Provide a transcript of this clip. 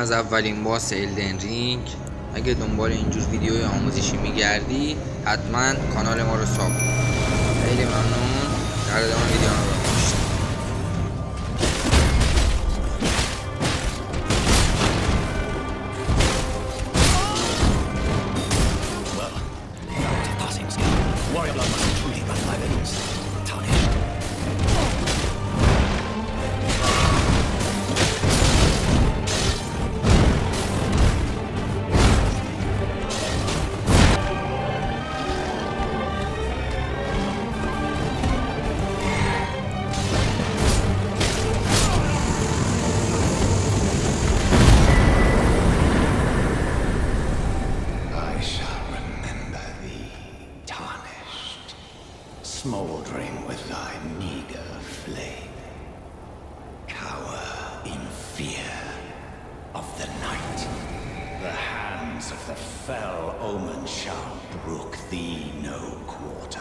از اولین باس الدن رینگ. اگه دنبال اینجور ویدیوی آموزشی میگردی حتما کانال ما رو ساب کن. خیلی ممنون. در ادامه ویدیو رو ببینید. Warrior blood must be truly but my veins tarnished. I shall remember thee, tarnished, smoldering with thy meager flame. Cower in fear of the night. The hands of the fell omen shall brook thee no quarter.